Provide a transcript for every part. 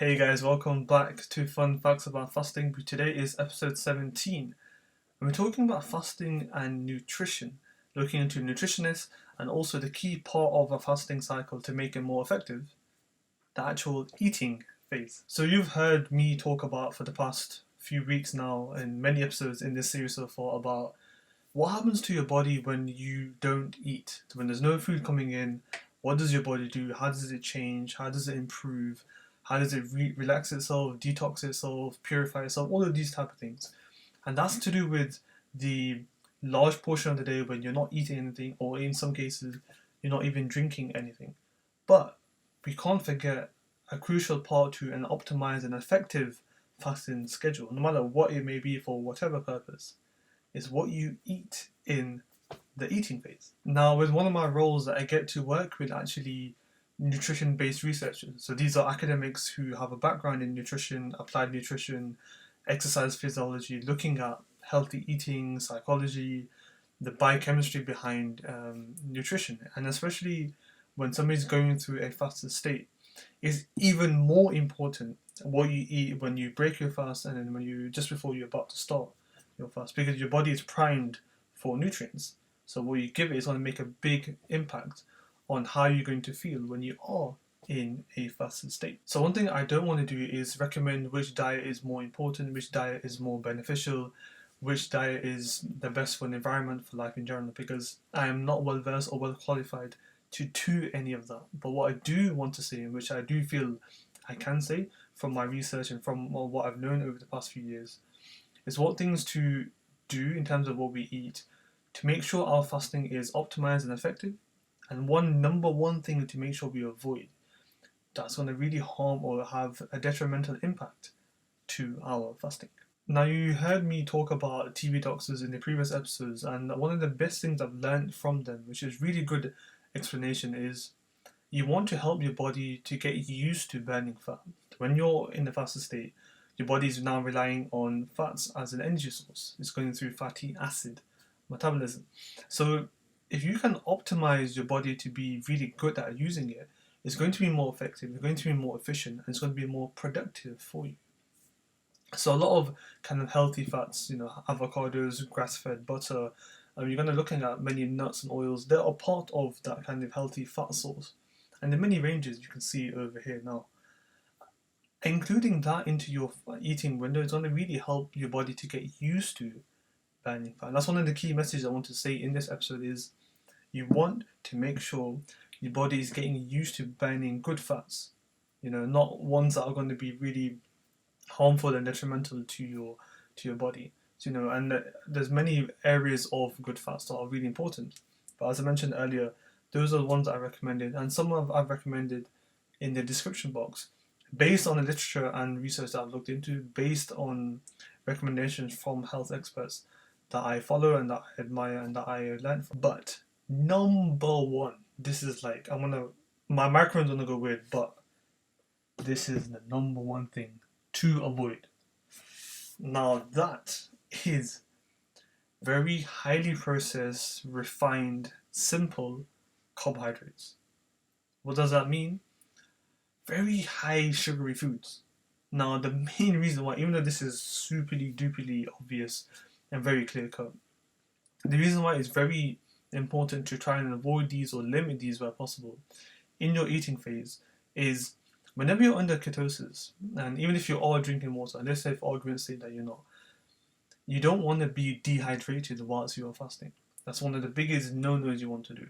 Hey guys, welcome back to Fun Facts About Fasting. Today is episode 17, and we're talking about fasting and nutrition, looking into nutritionists and also the key part of a fasting cycle to make it more effective, the actual eating phase. So you've heard me talk about for the past few weeks now in many episodes in this series so far about what happens to your body when you don't eat. When there's no food coming in, what does your body do? How does it change? How does it improve? How does it relax itself, detox itself, purify itself? All of these type of things. And that's to do with the large portion of the day when you're not eating anything, or in some cases, you're not even drinking anything. But we can't forget a crucial part to an optimized and effective fasting schedule, no matter what it may be for whatever purpose, is what you eat in the eating phase. Now, with one of my roles that I get to work with actually nutrition-based researchers. So these are academics who have a background in nutrition, applied nutrition, exercise physiology, looking at healthy eating, psychology, the biochemistry behind nutrition, and especially when somebody's going through a fasted state, is even more important what you eat when you break your fast and then when you just before you're about to start your fast, because your body is primed for nutrients. So what you give it is going to make a big impact on how you're going to feel when you are in a fasted state. So one thing I don't want to do is recommend which diet is more important, which diet is more beneficial, which diet is the best for the environment, for life in general, because I am not well versed or well qualified to do any of that. But what I do want to say, and which I do feel I can say from my research and from what I've known over the past few years, is what things to do in terms of what we eat to make sure our fasting is optimized and effective. And number one thing to make sure we avoid that's going to really harm or have a detrimental impact to our fasting. Now, you heard me talk about TV doctors in the previous episodes, and one of the best things I've learned from them, which is really good explanation, is you want to help your body to get used to burning fat. When you're in the fasted state, your body is now relying on fats as an energy source. It's going through fatty acid metabolism. So if you can optimize your body to be really good at using it, it's going to be more effective, it's going to be more efficient, and it's going to be more productive for you. So a lot of kind of healthy fats, avocados, grass-fed butter, you're going to looking at many nuts and oils. They are part of that kind of healthy fat source, and in many ranges you can see over here now. Including that into your eating window is going to really help your body to get used to burning fat. And that's one of the key messages I want to say in this episode is you want to make sure your body is getting used to burning good fats, not ones that are going to be really harmful and detrimental to your body. So, and there's many areas of good fats that are really important. But as I mentioned earlier, those are the ones that I recommended, and some I've recommended in the description box, based on the literature and research that I've looked into, based on recommendations from health experts that I follow and that I admire and that I learn from. But number one, this is like, my microphone's gonna go weird, but this is the number one thing to avoid. Now that is very highly processed, refined, simple carbohydrates. What does that mean? Very high sugary foods. Now the main reason why, even though this is superly duperly obvious and very clear cut, the reason why it's very important to try and avoid these or limit these where possible in your eating phase is whenever you're under ketosis, and even if you are drinking water, and let's say for argument's sake that you're not, you don't want to be dehydrated whilst you are fasting. That's one of the biggest no-nos you want to do.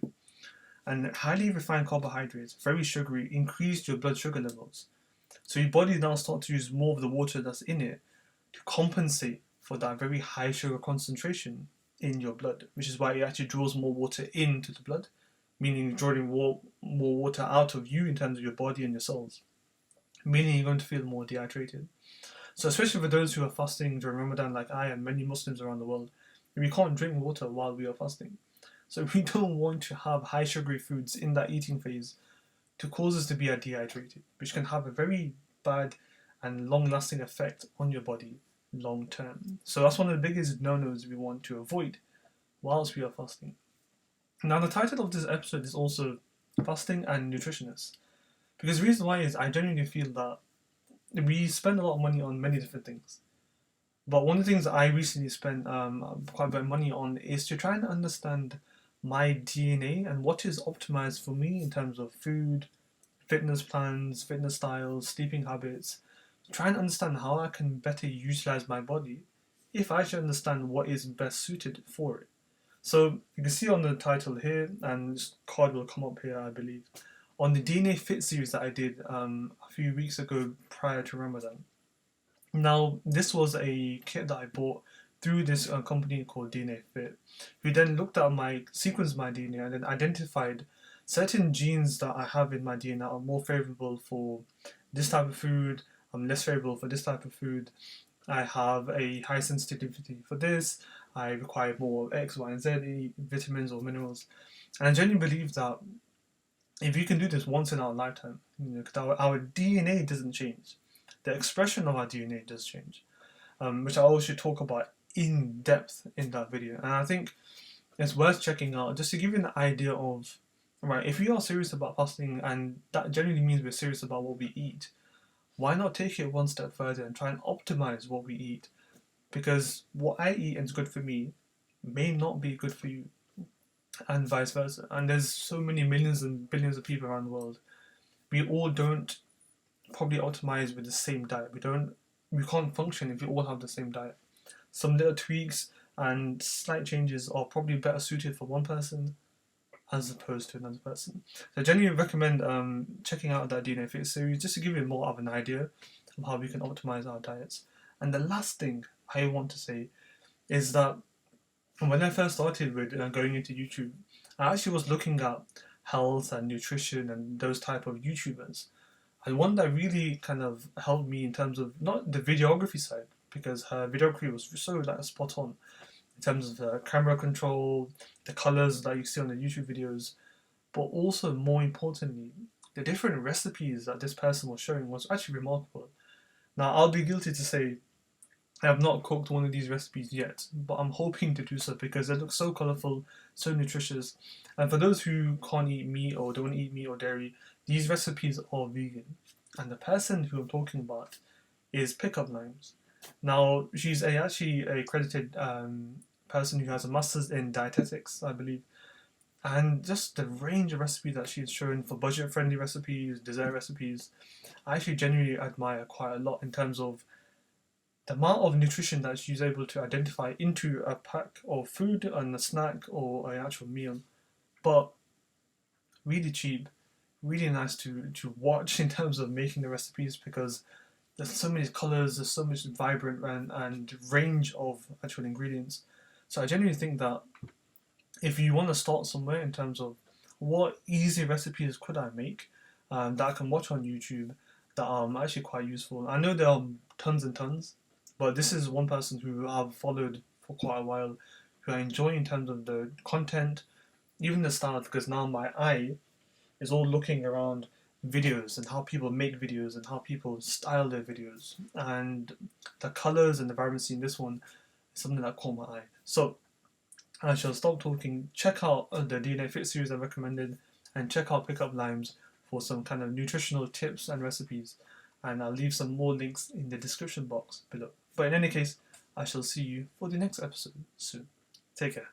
And highly refined carbohydrates, very sugary, increase your blood sugar levels. So your body now starts to use more of the water that's in it to compensate for that very high sugar concentration in your blood, which is why it actually draws more water into the blood, meaning drawing more water out of you in terms of your body and your cells, meaning you're going to feel more dehydrated. So especially for those who are fasting during Ramadan like I and many Muslims around the world, we can't drink water while we are fasting. So we don't want to have high sugary foods in that eating phase to cause us to be dehydrated, which can have a very bad and long-lasting effect on your body long term. So that's one of the biggest no-nos we want to avoid whilst we are fasting. Now the title of this episode is also Fasting and Nutritionists, because the reason why is I genuinely feel that we spend a lot of money on many different things. But one of the things I recently spent quite a bit of money on is to try and understand my DNA and what is optimized for me in terms of food, fitness plans, fitness styles, sleeping habits. Try and understand how I can better utilize my body if I should understand what is best suited for it. So you can see on the title here, and this card will come up here, I believe, on the DNA Fit series that I did a few weeks ago prior to Ramadan. Now, this was a kit that I bought through this company called DNA Fit, who then looked at my sequenced my DNA and then identified certain genes that I have in my DNA that are more favorable for this type of food. I'm less favorable for this type of food. I have a high sensitivity for this. I require more X, Y, and Z vitamins or minerals. And I genuinely believe that if you can do this once in our lifetime, our DNA doesn't change. The expression of our DNA does change, which I also should talk about in depth in that video. And I think it's worth checking out just to give you an idea of, right, if we are serious about fasting, and that generally means we're serious about what we eat, why not take it one step further and try and optimize what we eat? Because what I eat is good for me may not be good for you, and vice versa. And there's so many millions and billions of people around the world. We all don't probably optimize with the same diet. We can't function if we all have the same diet. Some little tweaks and slight changes are probably better suited for one person as opposed to another person. So I genuinely recommend checking out that DNA Fit series just to give you more of an idea of how we can optimize our diets. And the last thing I want to say is that when I first started with going into YouTube, I actually was looking at health and nutrition and those type of YouTubers. And one that really kind of helped me in terms of not the videography side, because her videography was so like spot on in terms of the camera control, the colors that you see on the YouTube videos, but also more importantly, the different recipes that this person was showing was actually remarkable. Now, I'll be guilty to say I have not cooked one of these recipes yet, but I'm hoping to do so because they look so colourful, so nutritious. And for those who can't eat meat or don't eat meat or dairy, these recipes are vegan. And the person who I'm talking about is Pickup Limes. Now, she's actually a accredited person who has a master's in dietetics, I believe. And just the range of recipes that she's shown for budget-friendly recipes, dessert recipes, I actually genuinely admire quite a lot in terms of the amount of nutrition that she's able to identify into a pack of food and a snack or an actual meal. But really cheap, really nice to watch in terms of making the recipes because there's so many colors, there's so much vibrant and range of actual ingredients. So I genuinely think that if you want to start somewhere in terms of what easy recipes could I make that I can watch on YouTube that are actually quite useful. I know there are tons and tons, but this is one person who I've followed for quite a while, who I enjoy in terms of the content, even the style, because now my eye is all looking around videos and how people make videos and how people style their videos. And the colors and the vibrancy in this one is something that caught my eye. So I shall stop talking. Check out the DNA Fit series I recommended and check out Pickup Limes for some kind of nutritional tips and recipes. And I'll leave some more links in the description box below. But in any case, I shall see you for the next episode soon. Take care.